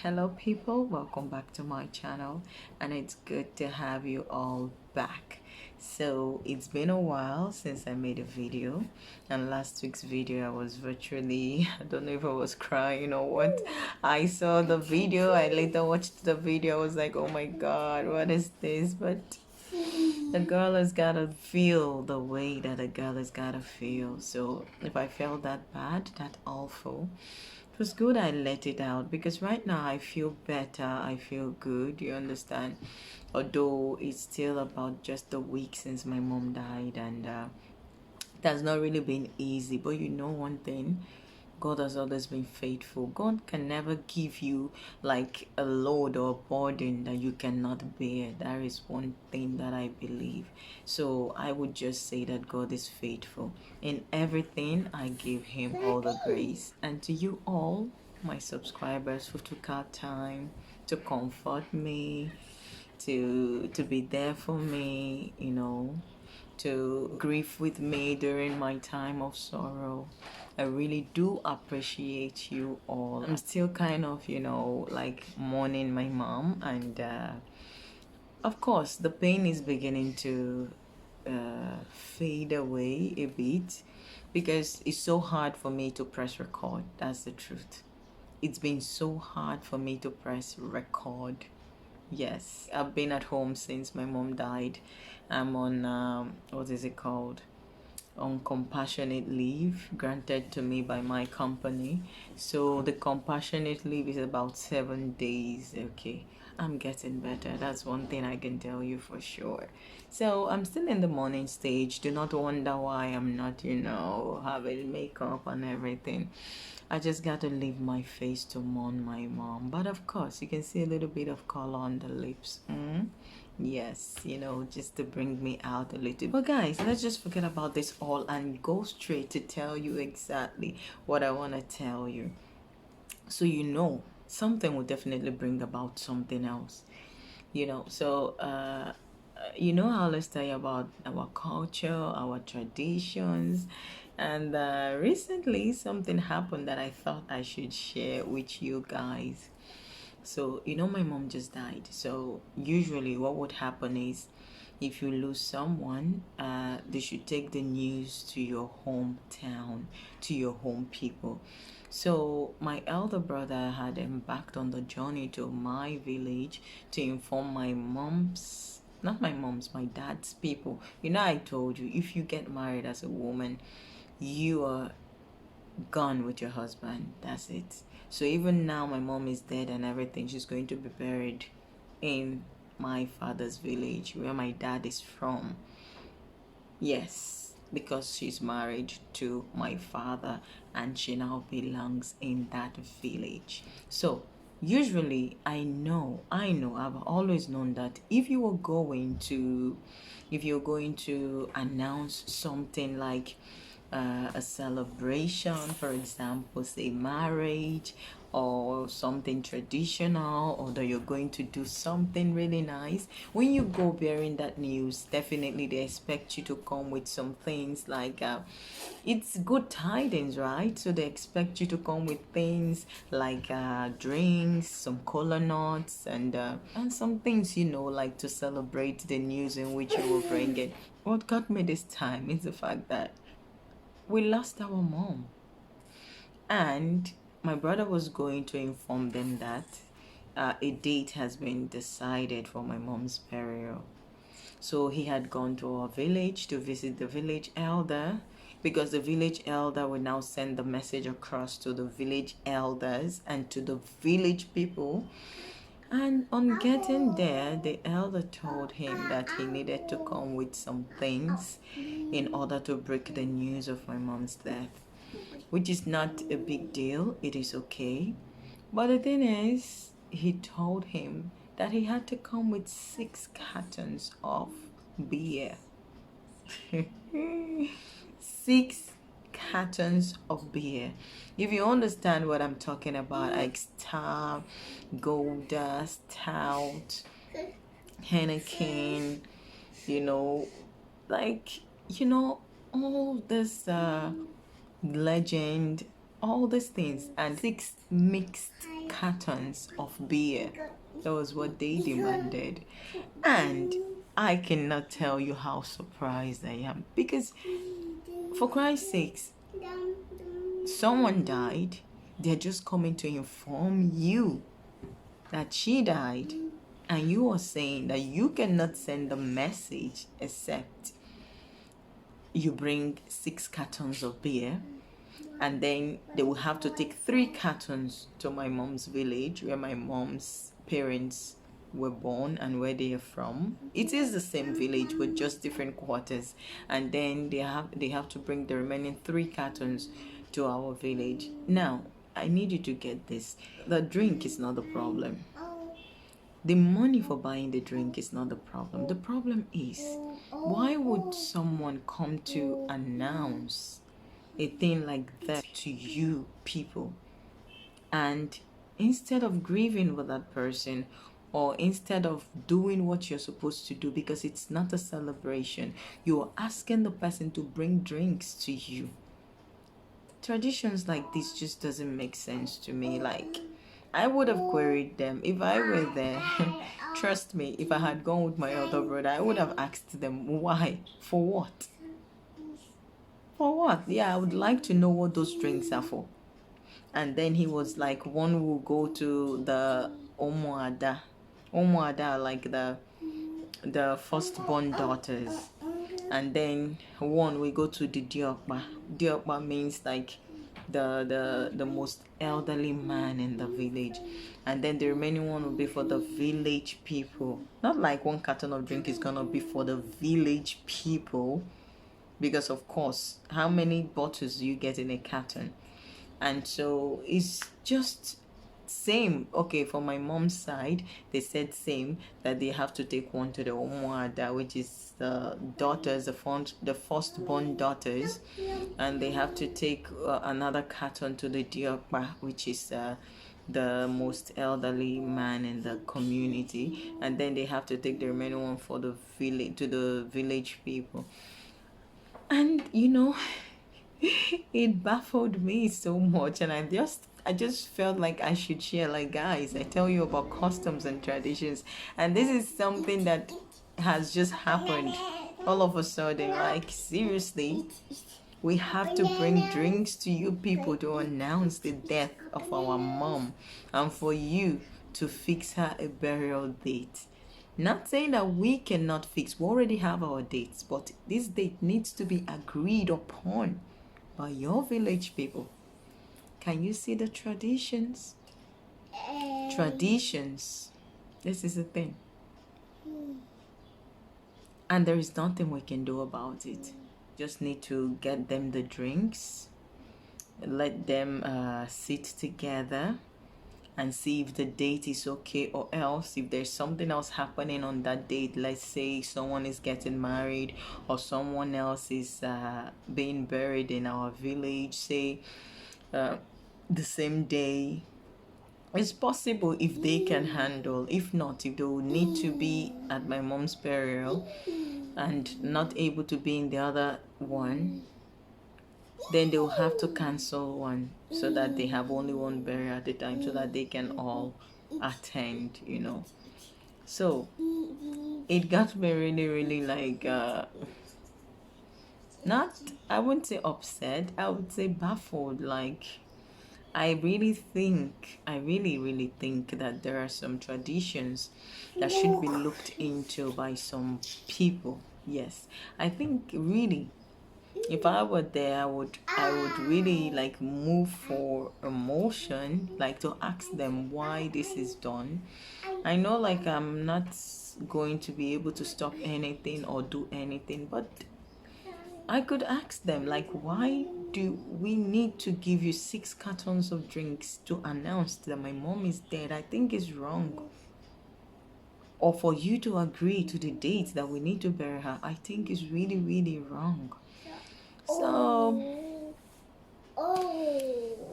Hello people, welcome back to my channel, and it's good to have you all back. So it's been a while since I made a video, and last week's video I was virtually I don't know if I was crying or what. I saw the video, I later watched the video, I was like, oh my god, what is this? But the girl has gotta feel the way that a girl has gotta feel. So if I felt that bad, that awful, it was good I let it out, because right now I feel better, I feel good, you understand? Although it's still about just a week since my mom died, and that's not really been easy. But you know one thing, God has always been faithful. God can never give you like a load or a burden that you cannot bear. That is one thing that I believe. So I would just say that God is faithful. In everything, I give Him all the grace. And to you all, my subscribers who took out time to comfort me, to be there for me, to grieve with me during my time of sorrow. I really do appreciate you all. I'm still kind of, like mourning my mom, and of course, the pain is beginning to fade away a bit, because it's so hard for me to press record. That's the truth. It's been so hard for me to press record. Yes, I've been at home since my mom died. I'm on, what is it called? On compassionate leave granted to me by my company. So the compassionate leave is about 7 days. Okay, I'm getting better. That's one thing I can tell you for sure. So I'm still in the morning stage. Do not wonder why I'm not, having makeup and everything. I just got to leave my face to mourn my mom. But of course, you can see a little bit of color on the lips. Yes, just to bring me out a little. But guys, let's just forget about this all and go straight to tell you exactly what I want to tell you. So something will definitely bring about something else. How let's tell you about our culture, our traditions, and recently something happened that I thought I should share with you guys. So, my mom just died. So, usually, what would happen is if you lose someone, they should take the news to your hometown, to your home people. So, my elder brother had embarked on the journey to my village to inform my mom's, not my mom's, my dad's people. I told you, if you get married as a woman, you are gone with your husband. That's it. So even now my mom is dead and everything, she's going to be buried in my father's village where my dad is from. Yes, because she's married to my father and she now belongs in that village. So usually I've always known that if you're going to announce something like a celebration, for example, say marriage or something traditional, or that you're going to do something really nice, when you go bearing that news, definitely they expect you to come with some things like it's good tidings, right? So they expect you to come with things like drinks, some cola nuts, and some things, like to celebrate the news in which you will bring it. What got me this time is the fact that we lost our mom, and my brother was going to inform them that a date has been decided for my mom's burial. So he had gone to our village to visit the village elder, because the village elder will now send the message across to the village elders and to the village people. And on getting there, the elder told him that he needed to come with some things in order to break the news of my mom's death, which is not a big deal. It is okay. But the thing is, he told him that he had to come with 6 cartons of beer. 6 cartons of beer. If you understand what I'm talking about, like Star, Golda, Stout, Henneken, you know, like, all this legend all these things, and 6 mixed cartons of beer. That was what they demanded. And I cannot tell you how surprised I am, because for Christ's sakes, someone died. They're just coming to inform you that she died, and you are saying that you cannot send a message except you bring 6 cartons of beer, and then they will have to take 3 cartons to my mom's village, where my mom's parents were born and where they are from. It is the same village but just different quarters, and then they have to bring the remaining 3 cartons to our village. Now I need you to get this: the drink is not the problem. The money for buying the drink is not the problem. The problem is, why would someone come to announce a thing like that to you people, and instead of grieving with that person, or instead of doing what you're supposed to do, because it's not a celebration, you're asking the person to bring drinks to you? Traditions like this just doesn't make sense to me. Like, I would have queried them if I were there. Trust me, if I had gone with my other brother, I would have asked them why, for what. For what? Yeah, I would like to know what those drinks are for. And then he was like, one will go to the Omoada. Omoada, like the firstborn daughters. And then one will go to the Diokpa. Diokpa means like the most elderly man in the village. And then the remaining one will be for the village people. Not like 1 carton of drink is gonna be for the village people, because of course, how many bottles do you get in a carton? And so it's just same. Okay, for my mom's side, they said same, that they have to take one to the Omoada, which is the daughters, the firstborn daughters, and they have to take another carton to the Diokpa, which is the most elderly man in the community, and then they have to take the remaining one for the village, to the village people. And it baffled me so much, and I just felt like I should share. Like, guys, I tell you about customs and traditions, and this is something that has just happened all of a sudden. Like, seriously, we have to bring drinks to you people to announce the death of our mom, and for you to fix her a burial date. Not saying that we cannot fix, we already have our dates, but this date needs to be agreed upon by your village people. Can you see the traditions? Traditions. This is the thing. And there is nothing we can do about it. Just need to get them the drinks, let them sit together and see if the date is okay, or else if there's something else happening on that date. Let's say someone is getting married, or someone else is being buried in our village, say the same day. It's possible if they can handle. If not, if they will need to be at my mom's burial and not able to be in the other one, then they will have to cancel one, so that they have only one burial at a time, so that they can all attend. So it got me really, really like not, I wouldn't say upset, I would say baffled. Like, I really, really think that there are some traditions that should be looked into by some people. Yes, I think really, if I were there, I would really like move for a motion, like to ask them why this is done. I know, like, I'm not going to be able to stop anything or do anything, but I could ask them, like, why do we need to give you 6 cartons of drinks to announce that my mom is dead? I think it's wrong. Or for you to agree to the date that we need to bury her, I think is really, really wrong. So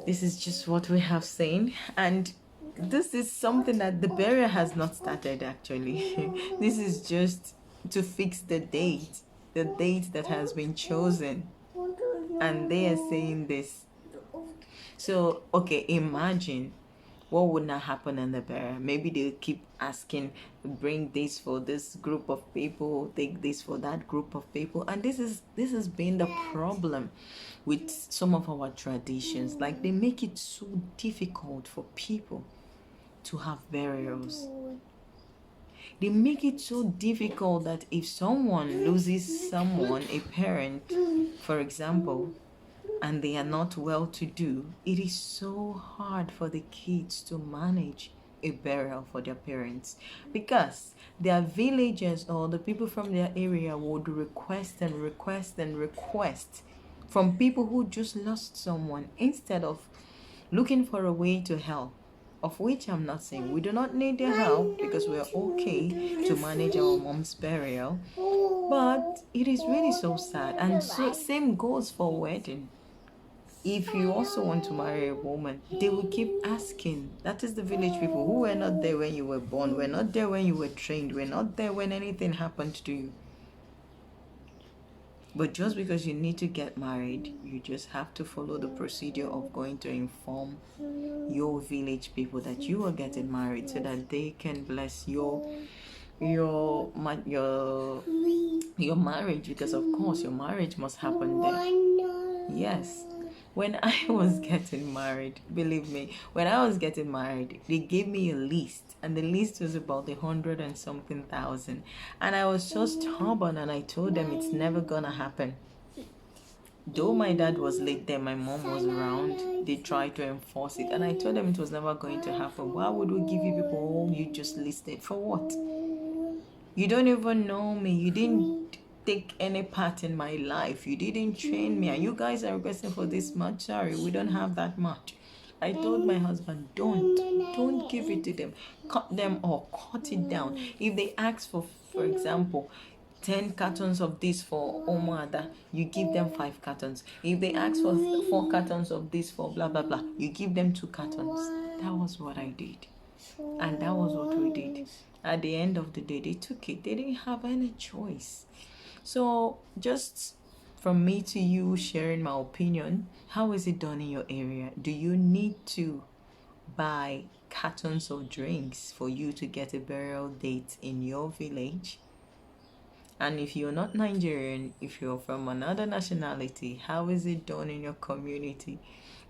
this is just what we have seen, and this is something that the burial has not started actually. This is just to fix the date that has been chosen, and they are saying this. So, okay, imagine what would not happen in the burial. Maybe they'll keep asking, bring this for this group of people, take this for that group of people. And this has been the problem with some of our traditions. Like, they make it so difficult for people to have burials. They make it so difficult that if someone loses someone, a parent, for example, and they are not well to do, it is so hard for the kids to manage a burial for their parents, because their villagers or the people from their area would request and request and request from people who just lost someone, instead of looking for a way to help. Of which I'm not saying we do not need their help, because we're okay to manage our mom's burial. But it is really so sad. And so same goes for wedding. If you also want to marry a woman, they will keep asking. That is the village people who were not there when you were born, were not there when you were trained, were not there when anything happened to you. But just because you need to get married, you just have to follow the procedure of going to inform your village people that you are getting married, so that they can bless your marriage, because of course your marriage must happen there. Yes. When I was getting married, believe me, when I was getting married, they gave me a list, and the list was about 100 and something thousand. And I was so stubborn, and I told them it's never gonna happen. Though my dad was late there, my mom was around, they tried to enforce it, and I told them it was never going to happen. Why would we give you people all you just listed? For what? You don't even know me. You didn't take any part in my life. You didn't train me. And you guys are requesting for this much. Sorry, we don't have that much. I told my husband, don't give it to them. Cut them or cut it down. If they ask for example, 10 cartons of this for Omada, you give them 5 cartons. If they ask for 4 cartons of this for blah blah blah, you give them 2 cartons. That was what I did. And that was what we did. At the end of the day, they took it. They didn't have any choice. So, just from me to you, sharing my opinion, how is it done in your area? Do you need to buy cartons of drinks for you to get a burial date in your village? And if you're not Nigerian, if you're from another nationality, how is it done in your community?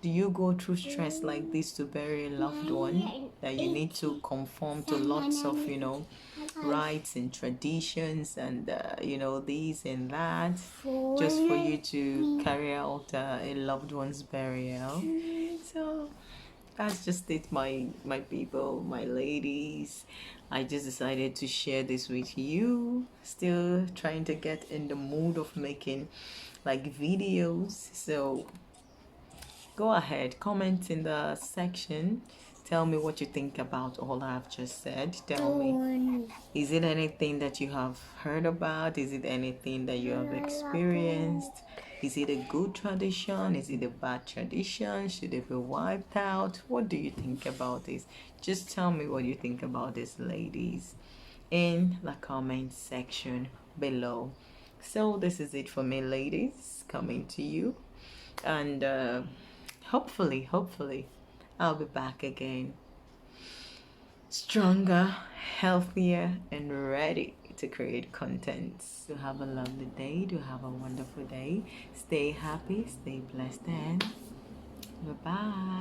Do you go through stress like this to bury a loved one, that you need to conform to lots of, rites and traditions and, this and that, just for you to carry out a loved one's burial? So that's just it, my people, my ladies. I just decided to share this with you. Still trying to get in the mood of making like videos. So go ahead, comment in the section. Tell me what you think about all I've just said. Tell me, is it anything that you have heard about? Is it anything that you have experienced? Is it a good tradition? Is it a bad tradition? Should it be wiped out? What do you think about this? Just tell me what you think about this, ladies, in the comment section below. So this is it for me, ladies, coming to you. And hopefully I'll be back again, stronger, healthier, and ready to create content. So have a lovely day. Do have a wonderful day. Stay happy, stay blessed, and bye bye.